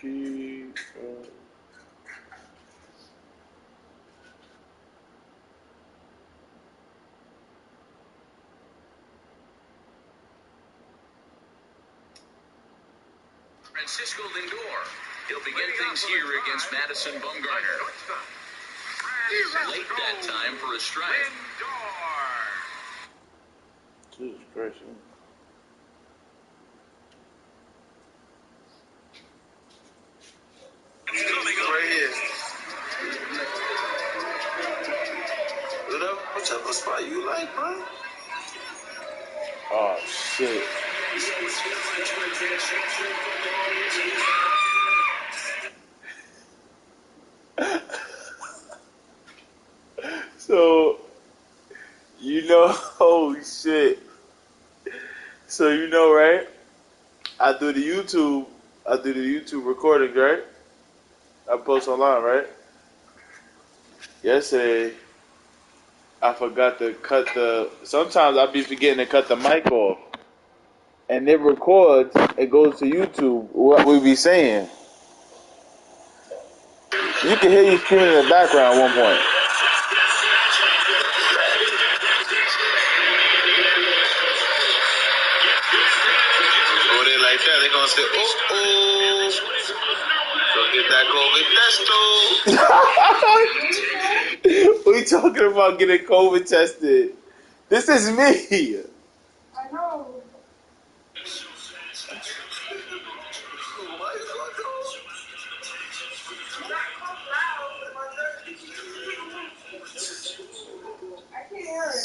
P. Francisco Lindor. He'll begin things here against Madison Bumgarner. Late that time for a strike. Jesus Christ. Right here. Whichever spot you like, bro. Oh, shit. So, oh shit. So, right? I do the YouTube recording, right? I post online, right? Yesterday, I forgot to sometimes I be forgetting to cut the mic off. And it records, it goes to YouTube, what we be saying. You can hear you screaming in the background at one point. Oh, they like that. They gonna say, go get that COVID test, We talking about getting COVID tested. This is me. I know. I can't hear it.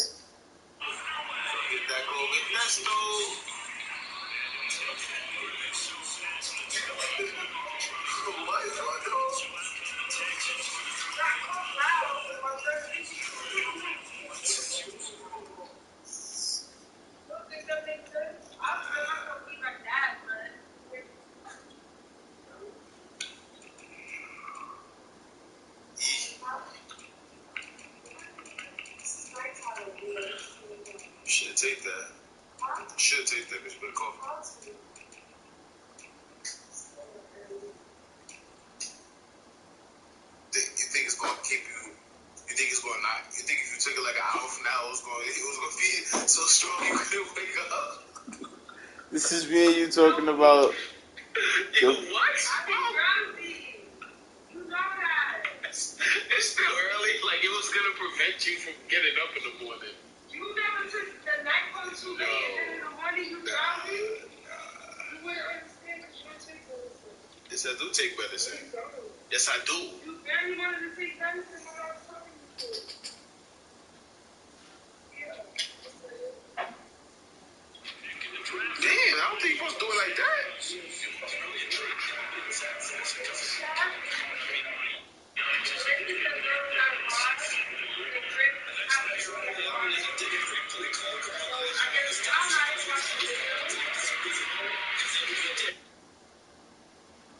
Get that COVID test, Should take that. Should take that, bitch. Better call. You think it's gonna keep you? You think it's gonna not? You think if you took it like an hour from now, it was gonna be so strong you couldn't wake up? This is me and you talking about. Yo, what? It's still early. Like it was gonna prevent you from getting up in the morning. You never took the night one too late, and then in the morning you drowsy? You wouldn't understand what you don't take medicine. Yes, I do take medicine. Yes, I do. You barely wanted to take medicine when I was talking to you. Yeah. Damn, I don't think you're supposed to do it like that.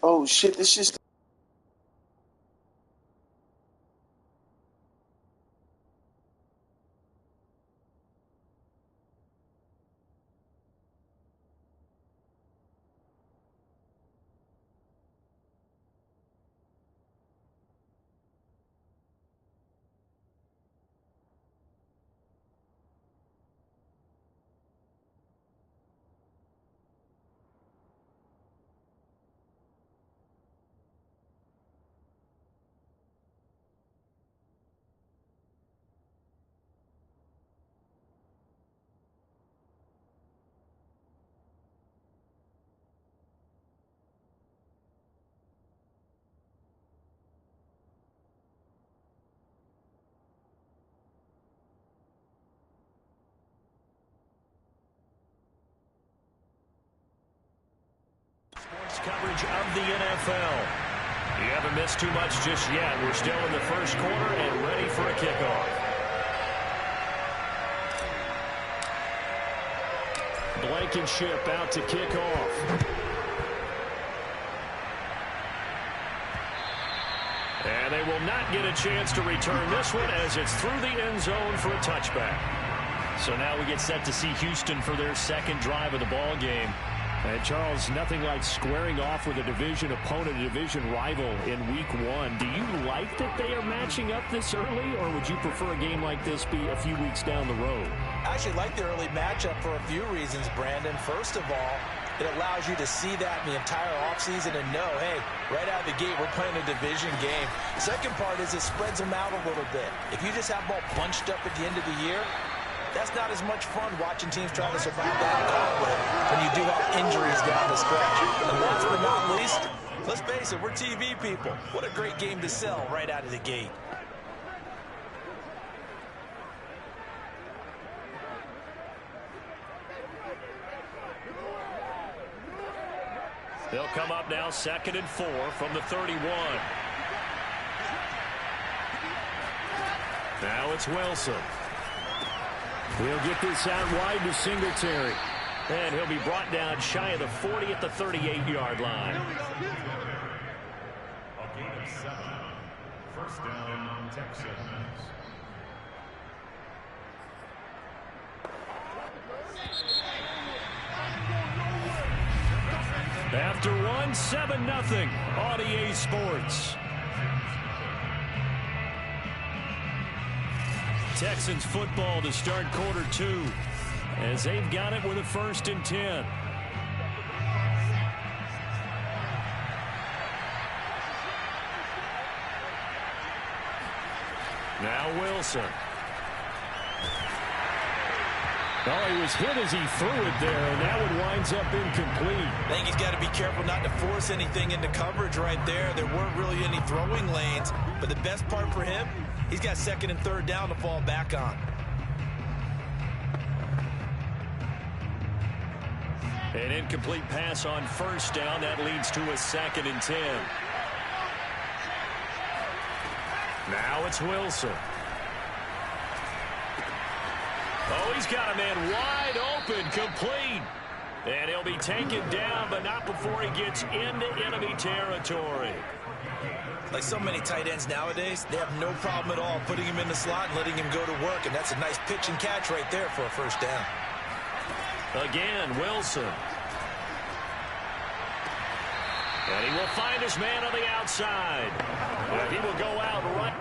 Oh shit! This just. Sports coverage of the NFL. You haven't missed too much just yet. We're still in the first quarter and ready for a kickoff. Blankenship out to kick off. And they will not get a chance to return this one as it's through the end zone for a touchback. So now we get set to see Houston for their second drive of the ball game. And Charles, nothing like squaring off with a division opponent, a division rival in week 1. Do you like that they are matching up this early, or would you prefer a game like this be a few weeks down the road? I actually like the early matchup for a few reasons, Brandon. First of all, it allows you to see that in the entire offseason and know, hey, right out of the gate, we're playing a division game. Second part is it spreads them out a little bit. If you just have them all bunched up at the end of the year, that's not as much fun watching teams trying to survive that gauntlet when you do have injuries down the stretch. And last but not least, let's face it, we're TV people. What a great game to sell right out of the gate. They'll come up now 2nd and 4 from the 31. Now it's Wilson. He'll get this out wide to Singletary. And he'll be brought down shy of the 40 at the 38-yard line. A gain of 7. First down, Texans. After 1, 7-0 on EA Sports. Texans football to start quarter 2 as they've got it with a 1st and 10. Now Wilson. Oh, he was hit as he threw it there, and that one winds up incomplete. I think he's got to be careful not to force anything into coverage right there. There weren't really any throwing lanes, but the best part for him, he's got 2nd and 3rd down to fall back on. An incomplete pass on 1st down. That leads to a 2nd and 10. Now it's Wilson. Oh, he's got a man wide open, complete. And he'll be taken down, but not before he gets into enemy territory. Like so many tight ends nowadays, they have no problem at all putting him in the slot and letting him go to work. And that's a nice pitch and catch right there for a 1st down. Again, Wilson. And he will find his man on the outside. And he will go out right.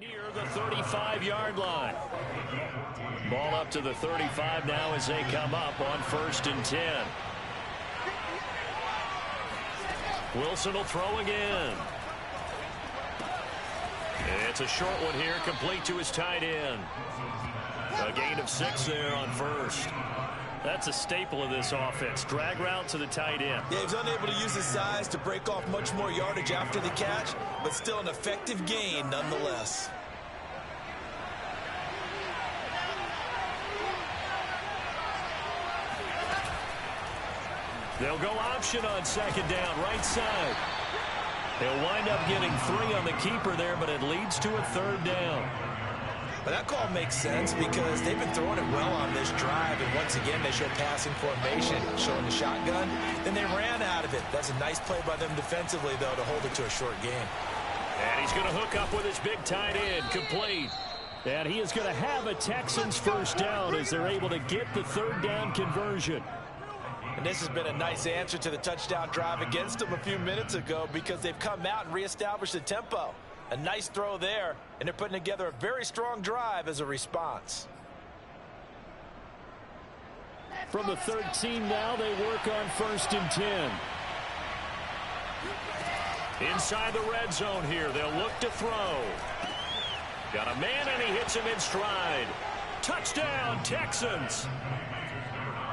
Near the 35-yard line. Ball up to the 35 now as they come up on 1st and 10. Wilson will throw again. It's a short one here, complete to his tight end. A gain of 6 there on 1st. That's a staple of this offense. Drag route to the tight end. Yeah, he's unable to use his size to break off much more yardage after the catch, but still an effective gain nonetheless. They'll go option on 2nd down, right side. They'll wind up getting 3 on the keeper there, but it leads to a 3rd down. But that call makes sense because they've been throwing it well on this drive, and once again they show passing formation, showing the shotgun. Then they ran out of it. That's a nice play by them defensively, though, to hold it to a short game. And he's going to hook up with his big tight end, complete. And he is going to have a Texans 1st down as they're able to get the 3rd down conversion. And this has been a nice answer to the touchdown drive against them a few minutes ago because they've come out and reestablished the tempo. A nice throw there, and they're putting together a very strong drive as a response. From the 13 now, they work on 1st and 10. Inside the red zone here, they'll look to throw. Got a man, and he hits him in stride. Touchdown, Texans!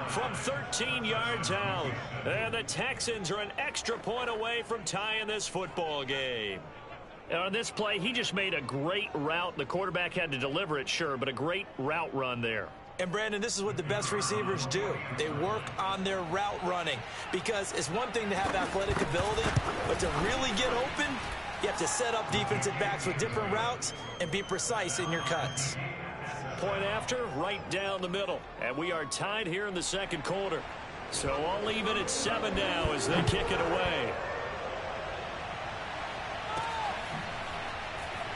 From 13 yards out. And the Texans are an extra point away from tying this football game. On this play, he just made a great route. The quarterback had to deliver it, sure, but a great route run there. And, Brandon, this is what the best receivers do. They work on their route running because it's one thing to have athletic ability, but to really get open, you have to set up defensive backs with different routes and be precise in your cuts. Point after, right down the middle. And we are tied here in the 2nd quarter. So all even at 7 now as they kick it away.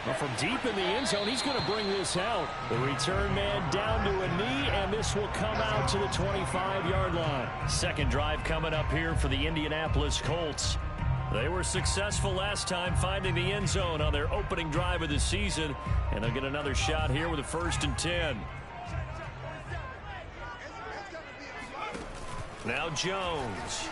Well, from deep in the end zone, he's going to bring this out. The return man down to a knee, and this will come out to the 25-yard line. 2nd drive coming up here for the Indianapolis Colts. They were successful last time finding the end zone on their opening drive of the season, and they'll get another shot here with a 1st and 10. Now Jones.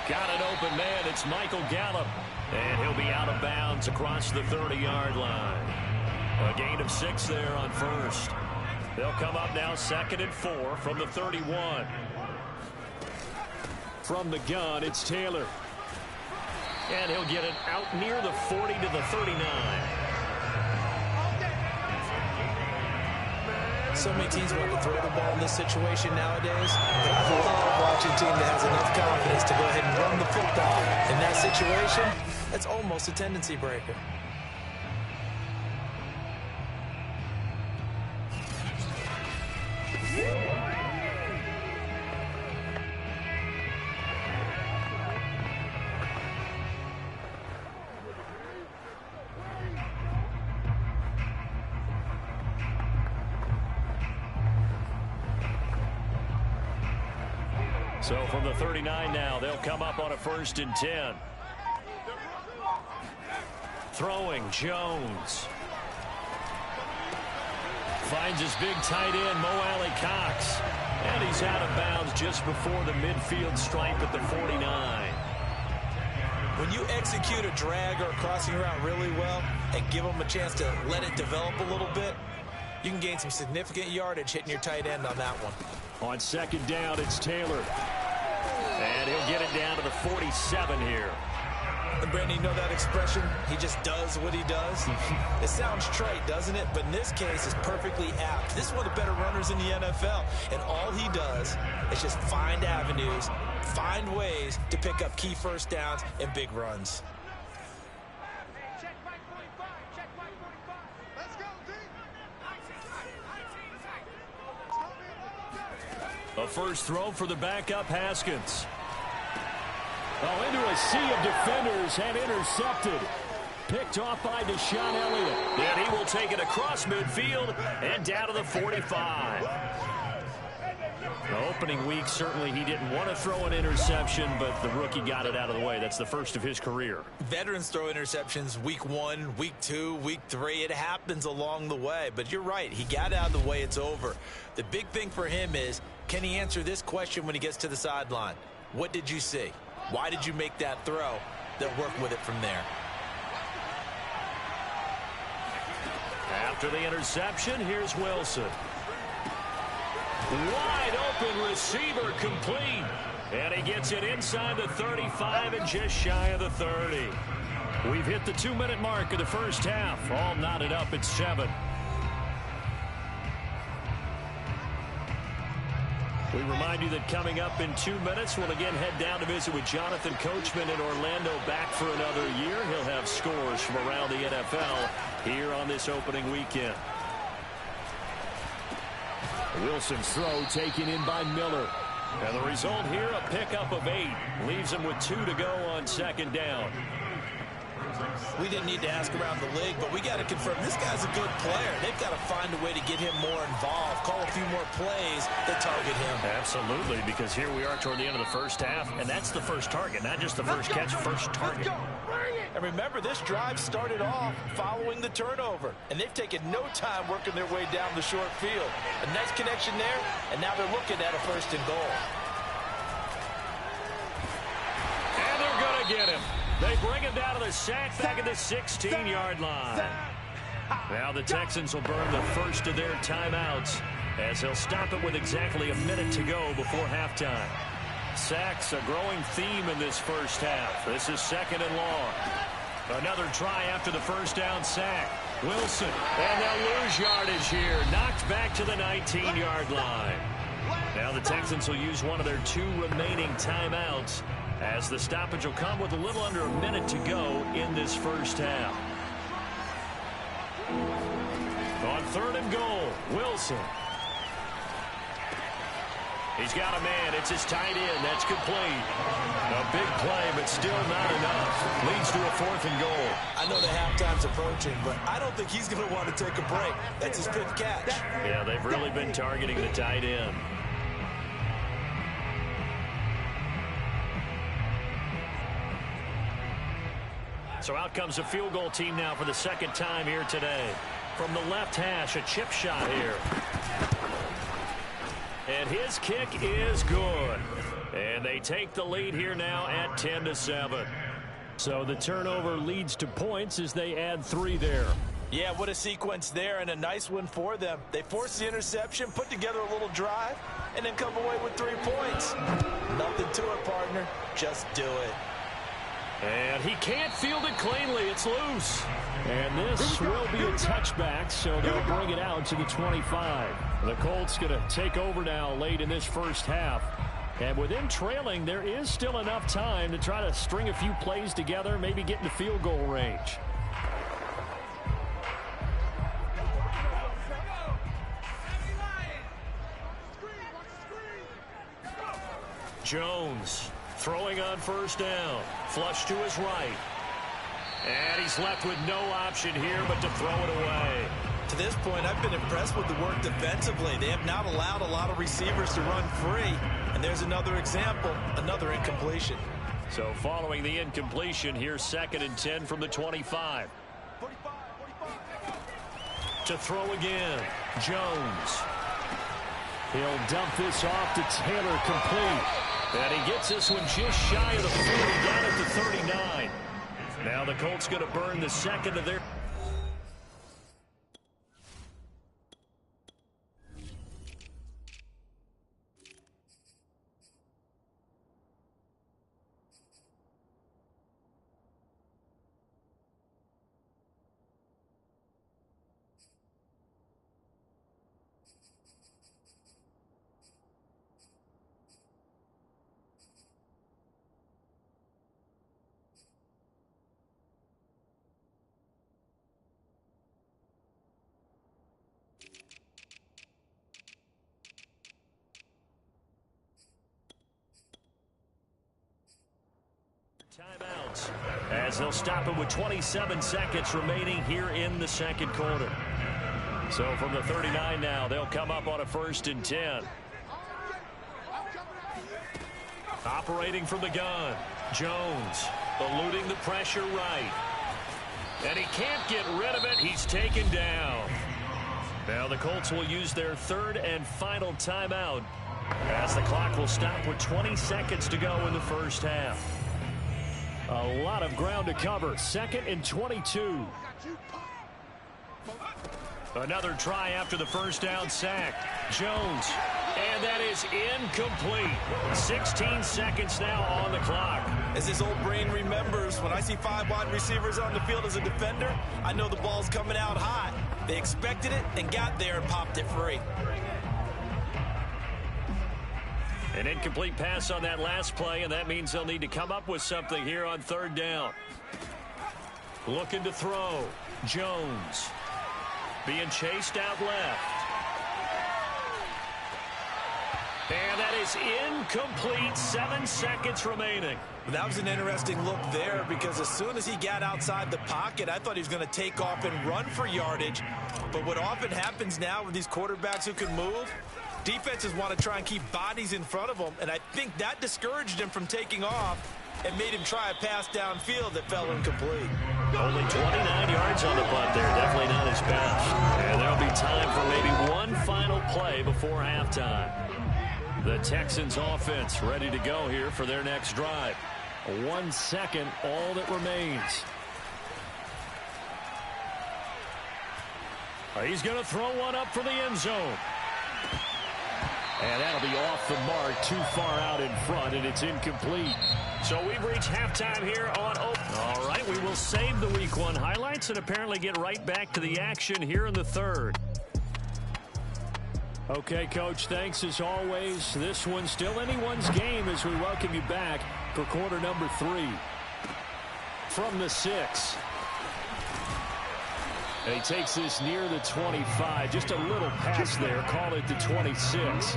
Got an open man. It's Michael Gallup. And he'll be out of bounds across the 30-yard line. A gain of 6 there on 1st. They'll come up now 2nd and 4 from the 31. From the gun, it's Taylor. And he'll get it out near the 40 to the 39. So many teams want to throw the ball in this situation nowadays, but I love watching a team that has enough confidence to go ahead and run the football. In that situation, that's almost a tendency breaker. So from the 39 now, they'll come up on a 1st and 10. Throwing, Jones. Finds his big tight end, Mo Alley Cox. And he's out of bounds just before the midfield stripe at the 49. When you execute a drag or a crossing route really well and give them a chance to let it develop a little bit, you can gain some significant yardage hitting your tight end on that one. On 2nd down, it's Taylor. And he'll get it down to the 47 here. And Brandon, you know that expression? He just does what he does. It sounds trite, doesn't it? But in this case, it's perfectly apt. This is one of the better runners in the NFL. And all he does is just find avenues, find ways to pick up key 1st downs and big runs. A first throw for the backup, Haskins. Oh, into a sea of defenders and intercepted. Picked off by Deshaun Elliott. And he will take it across midfield and down to the 45. The opening week, certainly he didn't want to throw an interception, but the rookie got it out of the way. That's the first of his career. Veterans throw interceptions week 1, week 2, week 3. It happens along the way. But you're right. He got out of the way. It's over. The big thing for him is, can he answer this question when he gets to the sideline? What did you see? Why did you make that throw? They'll work with it from there. After the interception, here's Wilson. Wide open receiver complete. And he gets it inside the 35 and just shy of the 30. We've hit the 2-minute mark of the first half. All knotted up at 7. We remind you that coming up in 2 minutes, we'll again head down to visit with Jonathan Coachman in Orlando, back for another year. He'll have scores from around the NFL here on this opening weekend. Wilson's throw taken in by Miller. And the result here, a pickup of 8. Leaves him with 2 to go on second down. We didn't need to ask around the league, but we got to confirm this guy's a good player. They've got to find a way to get him more involved, call a few more plays that target him. Absolutely, because here we are toward the end of the first half, and that's the first target, not just the first catch, first target. And remember, this drive started off following the turnover, and they've taken no time working their way down the short field. A nice connection there, and now they're looking at a 1st and goal. And they're going to get him. They bring him down to the sack back at the 16-yard line. Now the Texans will burn the first of their timeouts as they'll stop it with exactly a minute to go before halftime. Sacks a growing theme in this first half. This is 2nd and long. Another try after the first down sack. Wilson, and they'll lose yardage here. Knocked back to the 19-yard line. Now the Texans will use one of their 2 remaining timeouts, as the stoppage will come with a little under a minute to go in this first half. On 3rd and goal, Wilson. He's got a man. It's his tight end. That's complete. A big play, but still not enough. Leads to a 4th and goal. I know the halftime's approaching, but I don't think he's going to want to take a break. That's his 5th catch. Yeah, they've really been targeting the tight end. So out comes a field goal team now for the 2nd time here today. From the left hash, a chip shot here. And his kick is good. And they take the lead here now at 10-7. So the turnover leads to points as they add 3 there. Yeah, what a sequence there, and a nice one for them. They force the interception, put together a little drive, and then come away with 3 points. Nothing to it, partner. Just do it. And he can't field it cleanly. It's loose. And this will be a touchback, so they'll bring it out to the 25. The Colts going to take over now late in this first half. And with them trailing, there is still enough time to try to string a few plays together, maybe get into field goal range. Jones throwing on 1st down. Flush to his right. And he's left with no option here but to throw it away. To this point, I've been impressed with the work defensively. They have not allowed a lot of receivers to run free. And there's another example, another incompletion. So following the incompletion, here's 2nd and 10 from the 25. To throw again, Jones. He'll dump this off to Taylor, complete. And he gets this one just shy of the 40, down at the 39. Now the Colts going to burn the 2nd of their... Timeouts as they'll stop it with 27 seconds remaining here in the 2nd quarter. So from the 39 now, they'll come up on a 1st and 10. Operating from the gun. Jones eluding the pressure right. And he can't get rid of it. He's taken down. Now the Colts will use their third and final timeout as the clock will stop with 20 seconds to go in the first half. A lot of ground to cover. 2nd and 22. Another try after the first down sack. Jones. And that is incomplete. 16 seconds now on the clock. As his old brain remembers, when I see 5 wide receivers on the field as a defender, I know the ball's coming out hot. They expected it and got there and popped it free. An incomplete pass on that last play, and that means they'll need to come up with something here on 3rd down. Looking to throw. Jones. Being chased out left. And that is incomplete. 7 seconds remaining. That was an interesting look there because as soon as he got outside the pocket, I thought he was going to take off and run for yardage. But what often happens now with these quarterbacks who can move, defenses want to try and keep bodies in front of them, and I think that discouraged him from taking off and made him try a pass downfield that fell incomplete. Only 29 yards on the punt there. Definitely not his best. And there'll be time for maybe one final play before halftime. The Texans offense ready to go here for their next drive. 1 second, all that remains. He's going to throw one up for the end zone. And that'll be off the mark, too far out in front, and it's incomplete. So we've reached halftime here on Open. All right, we will save the Week 1 highlights and apparently get right back to the action here in the 3rd. Okay, Coach, thanks as always. This one's still anyone's game as we welcome you back for quarter number 3. From the 6. And he takes this near the 25. Just a little pass there. Call it the 26.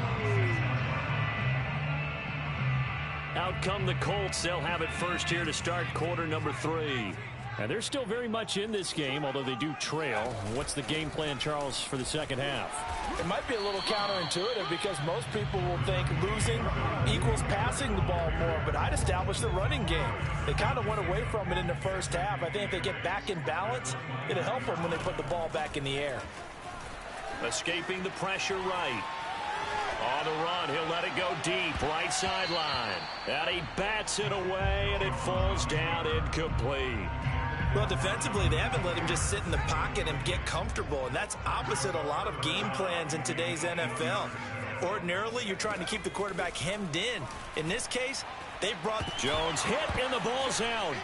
Out come the Colts. They'll have it first here to start quarter number 3. And they're still very much in this game, although they do trail. What's the game plan, Charles, for the second half? It might be a little counterintuitive because most people will think losing equals passing the ball more, but I'd establish the running game. They kind of went away from it in the first half. I think if they get back in balance, it'll help them when they put the ball back in the air. Escaping the pressure right. On the run, he'll let it go deep, right sideline. And he bats it away, and it falls down incomplete. Well, defensively, they haven't let him just sit in the pocket and get comfortable, and that's opposite a lot of game plans in today's NFL. Ordinarily, you're trying to keep the quarterback hemmed in. In this case, they brought Jones hit, and the ball's out.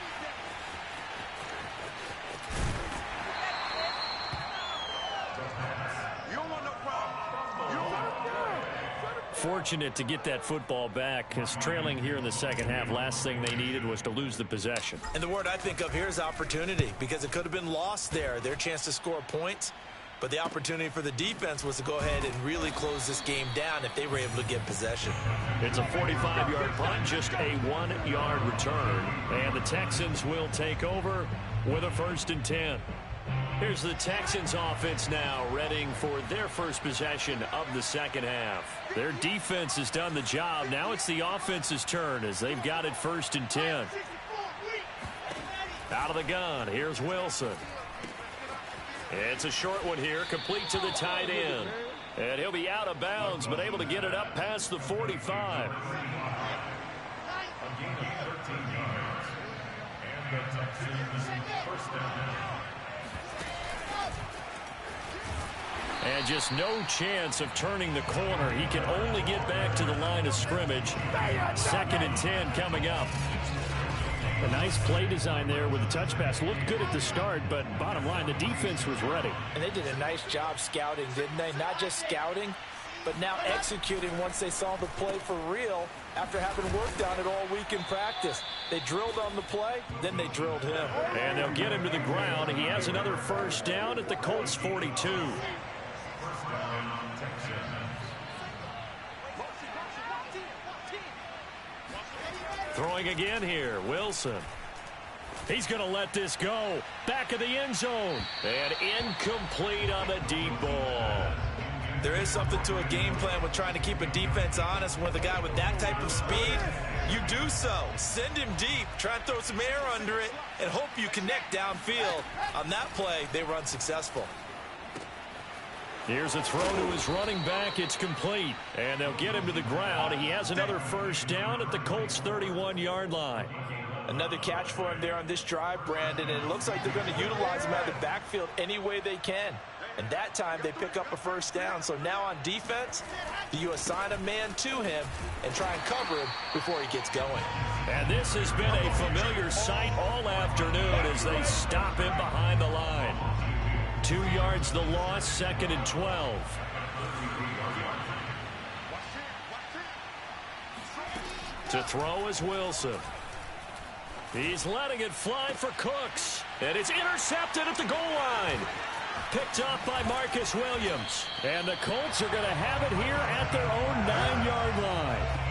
Fortunate to get that football back, because trailing here in the second half, last thing they needed was to lose the possession. And the word I think of here is opportunity, because it could have been lost there, their chance to score points. But the opportunity for the defense was to go ahead and really close this game down if they were able to get possession. It's a 45-yard punt, just a 1-yard return. And the Texans will take over with a 1st and 10. Here's the Texans offense now, readying for their first possession of the second half. Their defense has done the job. Now it's the offense's turn as they've got it 1st and 10. Out of the gun, here's Wilson. It's a short one here, complete to the tight end. And he'll be out of bounds, but able to get it up past the 45. A gain of 13 yards. And the Texans first down. And just no chance of turning the corner. He can only get back to the line of scrimmage. 2nd and 10 coming up. A nice play design there with the touch pass. Looked good at the start, but bottom line, the defense was ready. And they did a nice job scouting, didn't they? Not just scouting, but now executing once they saw the play for real after having worked on it all week in practice. They drilled on the play, then they drilled him. And they'll get him to the ground. He has another 1st down at the Colts 42. Throwing again here, Wilson. He's going to let this go. Back of the end zone. And incomplete on the deep ball. There is something to a game plan with trying to keep a defense honest with a guy with that type of speed. You do so. Send him deep. Try and throw some air under it and hope you connect downfield. On that play, they were unsuccessful. Here's a throw to his running back. It's complete. And they'll get him to the ground. He has another first down at the Colts' 31-yard line. Another catch for him there on this drive, Brandon. And it looks like they're going to utilize him out of the backfield any way they can. And that time they pick up a first down. So now on defense, you assign a man to him and try and cover him before he gets going. And this has been a familiar sight all afternoon as they stop him behind the line. 2 yards the loss, 2nd and 12. To throw is Wilson. He's letting it fly for Cooks. And it's intercepted at the goal line. Picked off by Marcus Williams. And the Colts are going to have it here at their own 9-yard line.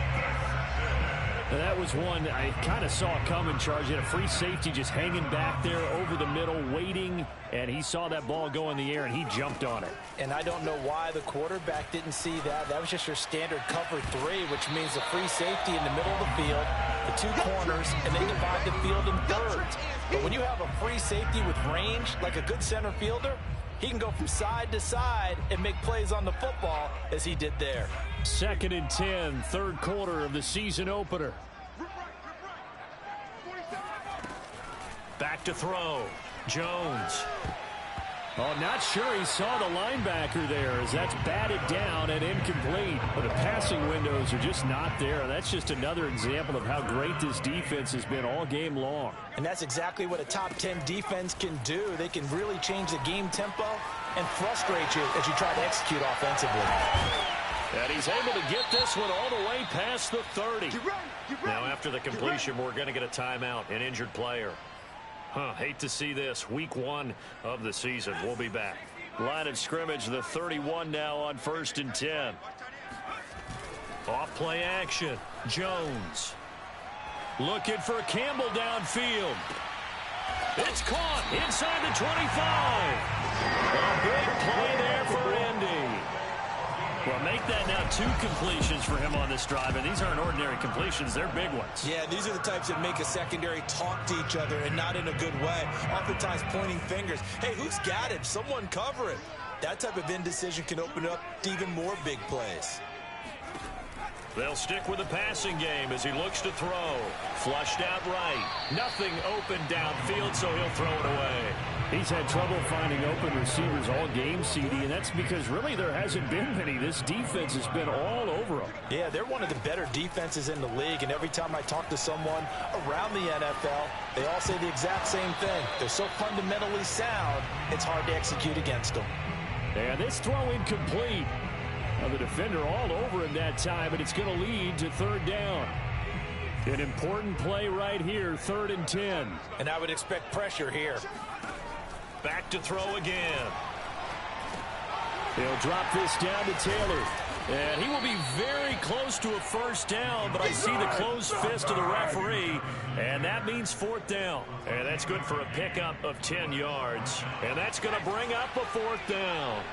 And that was one I kind of saw coming, Charge. He had a free safety just hanging back there over the middle, waiting, and he saw that ball go in the air, and he jumped on it. And I don't know why the quarterback didn't see that. That was just your standard cover 3, which means a free safety in the middle of the field, the 2 corners, and they divide the field in thirds. But when you have a free safety with range, like a good center fielder, he can go from side to side and make plays on the football as he did there. 2nd and 10, third quarter of the season opener. Back to throw. Jones. Oh, not sure he saw the linebacker there as that's batted down and incomplete. But the passing windows are just not there. That's just another example of how great this defense has been all game long. And that's exactly what a top 10 defense can do. They can really change the game tempo and frustrate you as you try to execute offensively. And he's able to get this one all the way past the 30. Now after the completion, we're going to get a timeout, an injured player. Hate to see this. Week 1 of the season. We'll be back. Line of scrimmage, the 31 now on 1st and 10. Off play action. Jones. Looking for Campbell downfield. It's caught inside the 25. A big play there for Indy. Well, make that now 2 completions for him on this drive, and these aren't ordinary completions. They're big ones. Yeah, these are the types that make a secondary talk to each other and not in a good way. Oftentimes pointing fingers. Hey, who's got him? Someone cover him. That type of indecision can open up to even more big plays. They'll stick with the passing game as he looks to throw. Flushed out right. Nothing open downfield, so he'll throw it away. He's had trouble finding open receivers all game, CD, and that's because really there hasn't been many. This defense has been all over them. Yeah, they're one of the better defenses in the league, and every time I talk to someone around the NFL, they all say the exact same thing. They're so fundamentally sound, it's hard to execute against them. And this throw incomplete. Now the defender all over him that time, but it's going to lead to 3rd down. An important play right here, 3rd and 10. And I would expect pressure here. Back to throw again. They'll drop this down to Taylor. And he will be very close to a first down, but I see the closed fist of the referee, and that means 4th down. And that's good for a pickup of 10 yards. And that's going to bring up a 4th down.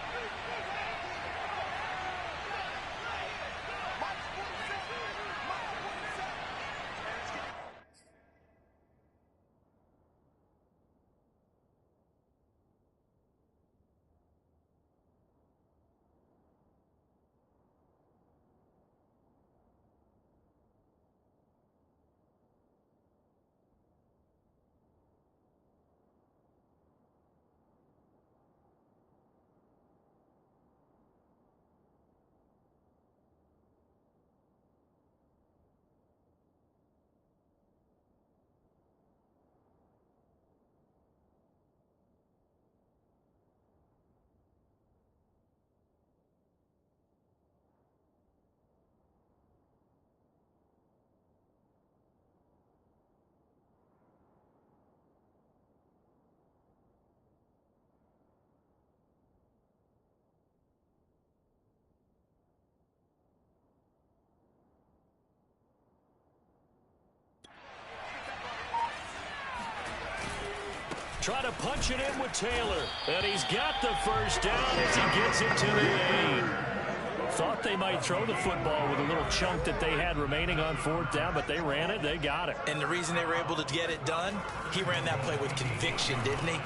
Try to punch it in with Taylor. And he's got the first down as he gets it to the 8. Thought they might throw the football with a little chunk that they had remaining on 4th down, but they ran it. They got it. And the reason they were able to get it done, he ran that play with conviction, didn't he?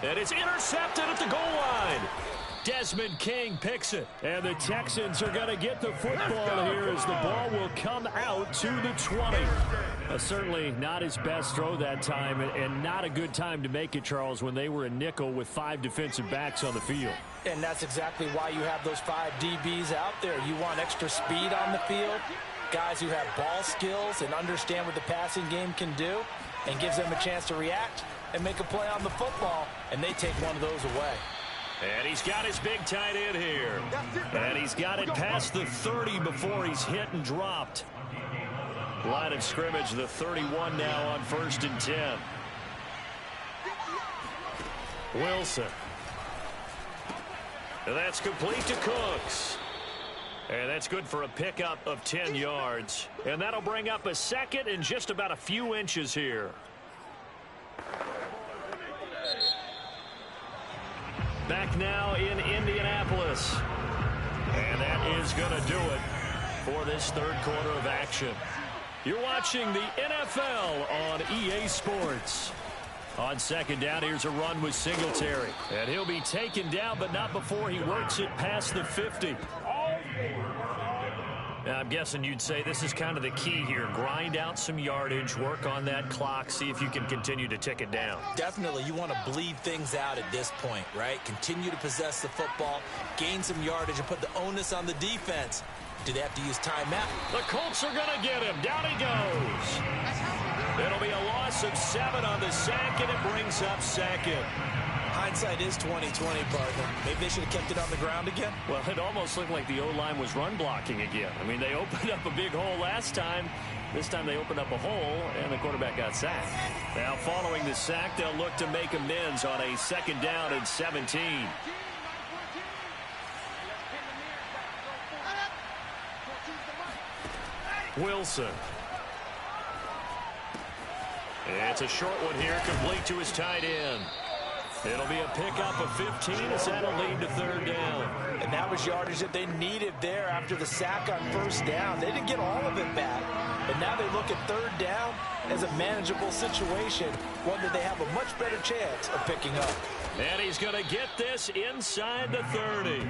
And it's intercepted at the goal line. Desmond King picks it. And the Texans are going to get the football here as the ball will come out to the 20. Certainly not his best throw that time, and not a good time to make it, Charles, when they were in nickel with 5 defensive backs on the field. And that's exactly why you have those 5 DBs out there. You want extra speed on the field, guys who have ball skills and understand what the passing game can do, and gives them a chance to react and make a play on the football, and they take one of those away. And he's got his big tight end here. And he's got it past the 30 before he's hit and dropped. Line of scrimmage, the 31 now on 1st and 10. Wilson. And that's complete to Cooks. And that's good for a pickup of 10 yards. And that'll bring up a 2nd and just about a few inches here. Back now in Indianapolis. And that is going to do it for this 3rd quarter of action. You're watching the NFL on EA Sports. On 2nd down, here's a run with Singletary. And he'll be taken down, but not before he works it past the 50. Now, I'm guessing you'd say this is kind of the key here. Grind out some yardage, work on that clock, see if you can continue to tick it down. Definitely, you want to bleed things out at this point, right? Continue to possess the football, gain some yardage, and put the onus on the defense. Do they have to use timeout? The Colts are going to get him. Down he goes. It'll be a loss of 7 on the sack, and it brings up 2nd. Hindsight is 20/20, partner. Maybe they should have kept it on the ground again. Well, it almost looked like the O-line was run blocking again. I mean, they opened up a big hole last time. This time they opened up a hole, and the quarterback got sacked. Now, following the sack, they'll look to make amends on a 2nd down and 17. Wilson. It's a short one here, complete to his tight end. It'll be a pickup of 15 as that'll lead to 3rd down. And that was yardage that they needed there after the sack on 1st down. They didn't get all of it back. But now they look at 3rd down as a manageable situation, one that they have a much better chance of picking up. And he's going to get this inside the 30.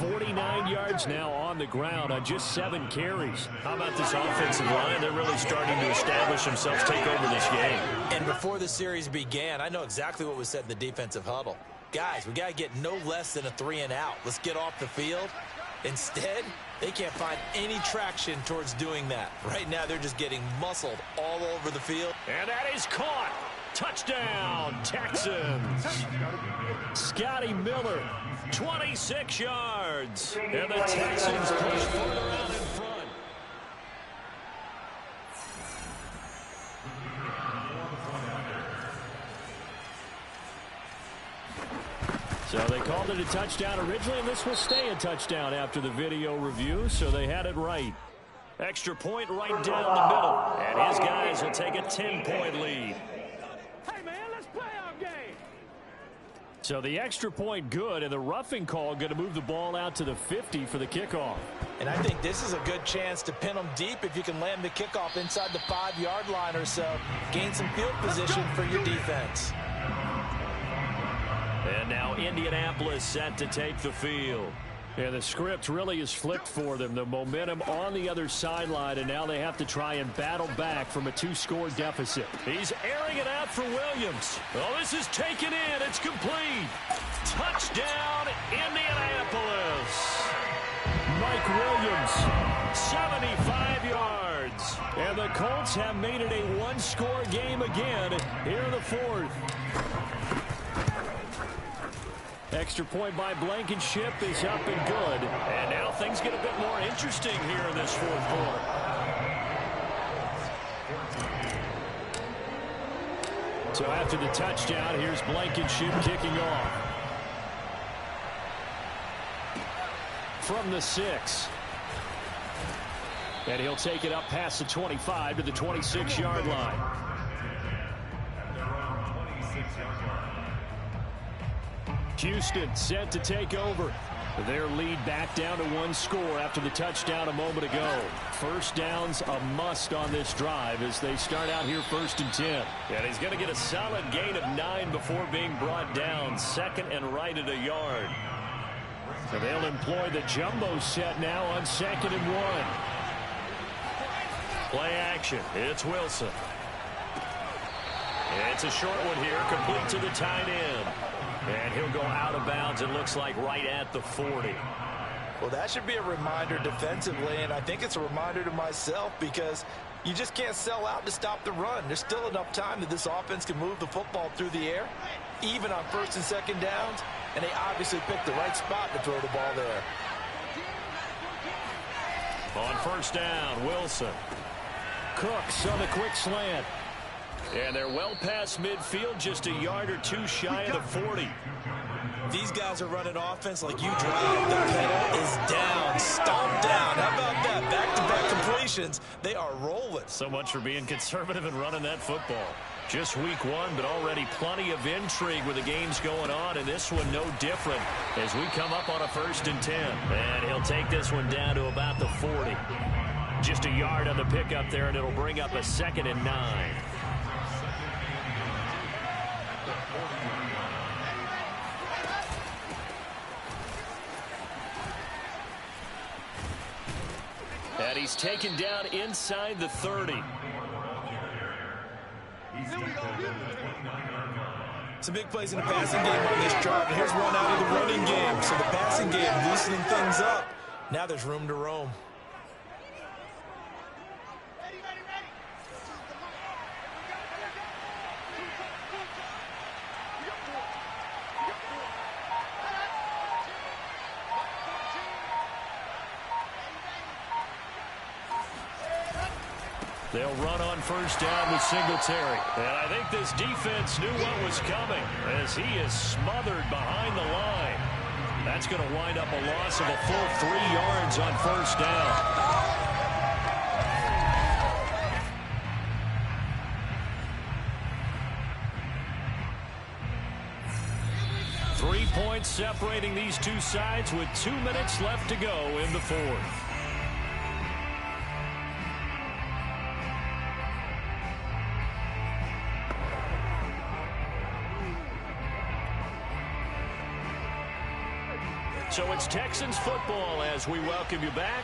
49 yards now on the ground on just 7 carries. How about this offensive line? They're really starting to establish themselves, take over this game. And before the series began, I know exactly what was said in the defensive huddle. Guys, we got to get no less than a 3-and-out. Let's get off the field. Instead, they can't find any traction towards doing that. Right now, they're just getting muscled all over the field. And that is caught. Touchdown, Texans. Scotty Miller, 26 yards. And the Texans push further out in front. So they called it a touchdown originally, and this will stay a touchdown after the video review, so they had it right. Extra point right down the middle, and his guys will take a 10-point lead. Hey, man, let's play our game. So the extra point good, and the roughing call going to move the ball out to the 50 for the kickoff. And I think this is a good chance to pin them deep if you can land the kickoff inside the 5-yard line or so. Gain some field position for your defense. And now Indianapolis set to take the field. And the script really is flipped for them. The momentum on the other sideline, and now they have to try and battle back from a 2-score deficit. He's airing it out for Williams. Oh, this is taken in. It's complete. Touchdown, Indianapolis. Mike Williams, 75 yards. And the Colts have made it a 1-score game again here in the 4th. Extra point by Blankenship is up and good. And now things get a bit more interesting here in this 4th quarter. So after the touchdown, here's Blankenship kicking off. From the 6. And he'll take it up past the 25 to the 26-yard line. Houston set to take over. Their lead back down to 1 score after the touchdown a moment ago. First down's a must on this drive as they start out here 1st and 10. And he's going to get a solid gain of 9 before being brought down. 2nd and right at a yard. So they'll employ the jumbo set now on 2nd and 1. Play action. It's Wilson. It's a short one here, complete to the tight end. And he'll go out of bounds, it looks like, right at the 40. Well, that should be a reminder defensively, and I think it's a reminder to myself because you just can't sell out to stop the run. There's still enough time that this offense can move the football through the air, even on 1st and 2nd downs, and they obviously picked the right spot to throw the ball there. On 1st down, Wilson. Cooks on the quick slant. And they're well past midfield, just a yard or 2 shy of the 40. These guys are running offense like you drive. The pedal is down, stomped down. How about that? Back-to-back completions. They are rolling. So much for being conservative and running that football. Just week 1, but already plenty of intrigue with the games going on, and this one no different as we come up on a 1st and 10. And he'll take this one down to about the 40. Just a yard on the pickup there, and it'll bring up a 2nd and 9. And he's taken down inside the 30. Some big plays in the passing game on this drive. And here's one out of the running game. So the passing game loosening things up. Now there's room to roam. They'll run on 1st down with Singletary. And I think this defense knew what was coming as he is smothered behind the line. That's going to wind up a loss of a full 3 yards on 1st down. Three points separating these two sides with 2 minutes left to go in the 4th. So it's Texans football as we welcome you back.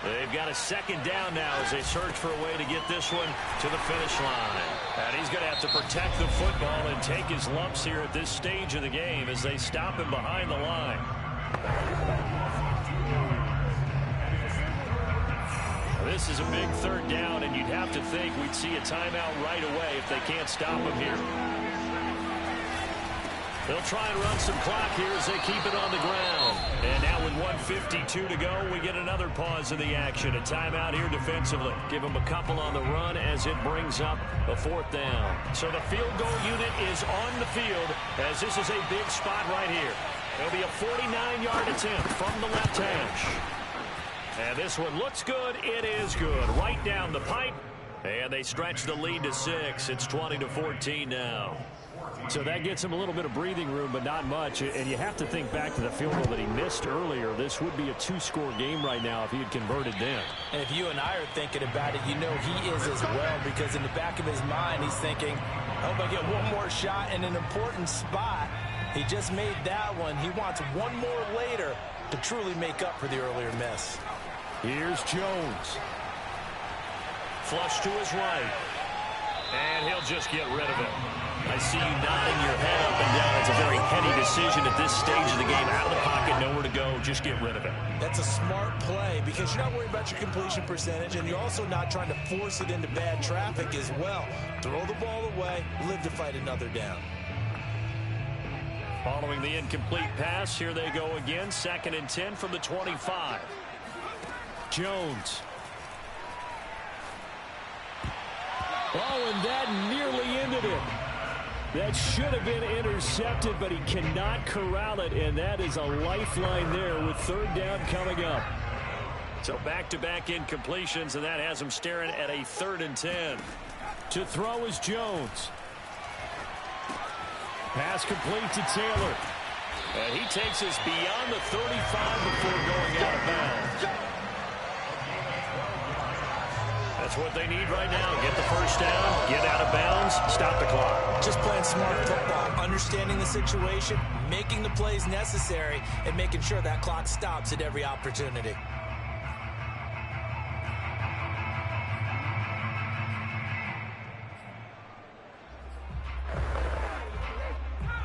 They've got a 2nd down now as they search for a way to get this one to the finish line. And he's going to have to protect the football and take his lumps here at this stage of the game as they stop him behind the line. This is a big 3rd down, and you'd have to think we'd see a timeout right away if they can't stop him here. They'll try and run some clock here as they keep it on the ground. And now with 1:52 to go, we get another pause of the action. A timeout here defensively. Give them a couple on the run as it brings up a 4th down. So the field goal unit is on the field as this is a big spot right here. It'll be a 49-yard attempt from the left hash. And this one looks good. It is good. Right down the pipe. And they stretch the lead to 6. It's 20-14 now. So that gets him a little bit of breathing room, but not much. And you have to think back to the field goal that he missed earlier. This would be a 2-score game right now if he had converted then. And if you and I are thinking about it, you know he is as well, because in the back of his mind, he's thinking, I hope I get one more shot in an important spot. He just made that one. He wants one more later to truly make up for the earlier miss. Here's Jones. Flush to his right. And he'll just get rid of it. I see you nodding your head up and down. It's a very heady decision at this stage of the game. Out of the pocket, nowhere to go. Just get rid of it. That's a smart play because you're not worried about your completion percentage, and you're also not trying to force it into bad traffic as well. Throw the ball away, live to fight another down. Following the incomplete pass, here they go again. 2nd and 10 from the 25. Jones. Oh, and that nearly ended it. That should have been intercepted, but he cannot corral it, and that is a lifeline there with 3rd down coming up. So back-to-back incompletions, and that has him staring at a 3rd and 10. To throw is Jones. Pass complete to Taylor. And he takes us beyond the 35 before going out of bounds. That's what they need right now. Get the first down, get out of bounds, stop the clock. Just playing smart football, understanding the situation, making the plays necessary, and making sure that clock stops at every opportunity.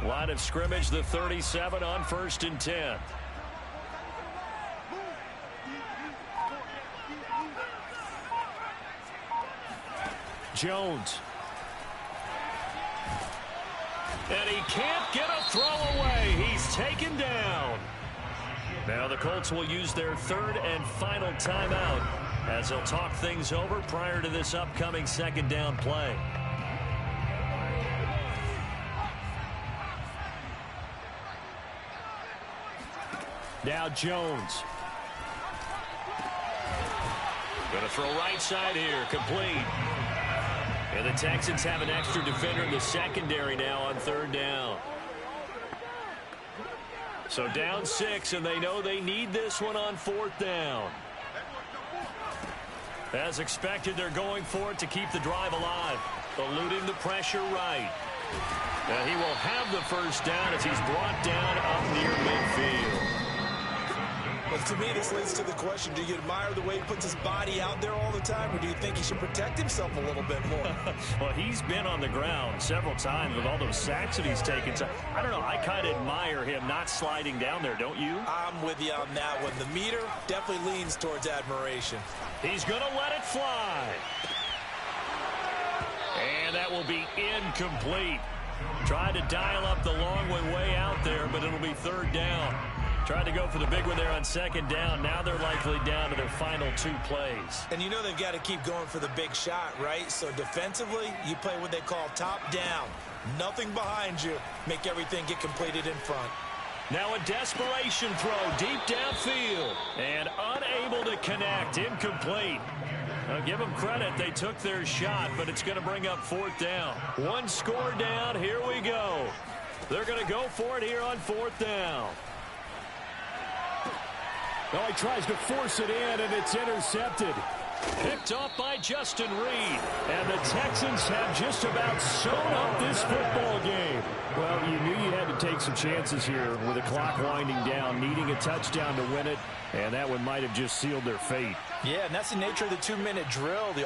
Line of scrimmage, the 37 on 1st and 10. Jones. And he can't get a throw away. He's taken down. Now the Colts will use their 3rd and final timeout as they'll talk things over prior to this upcoming 2nd down play. Now Jones. Going to throw right side here, complete. And the Texans have an extra defender in the secondary now on 3rd down. So down 6, and they know they need this one on 4th down. As expected, they're going for it to keep the drive alive. Eluding the pressure right. And he will have the first down as he's brought down up near midfield. Well, to me, this leads to the question, do you admire the way he puts his body out there all the time, or do you think he should protect himself a little bit more? Well, he's been on the ground several times with all those sacks that he's taken. So, I don't know, I kind of admire him not sliding down there, don't you? I'm with you on that one. The meter definitely leans towards admiration. He's going to let it fly. And that will be incomplete. Tried to dial up the long one way out there, but it'll be 3rd down. Tried to go for the big one there on 2nd down. Now they're likely down to their final 2 plays. And you know they've got to keep going for the big shot, right? So defensively, you play what they call top down. Nothing behind you. Make everything get completed in front. Now a desperation throw deep downfield. And unable to connect. Incomplete. Now give them credit. They took their shot, but it's going to bring up 4th down. 1 score down. Here we go. They're going to go for it here on 4th down. Oh, he tries to force it in, and it's intercepted. Picked off by Justin Reed. And the Texans have just about sewn up this football game. Well, you knew you had to take some chances here with the clock winding down, needing a touchdown to win it, and that one might have just sealed their fate. Yeah, and that's the nature of the 2-minute drill. The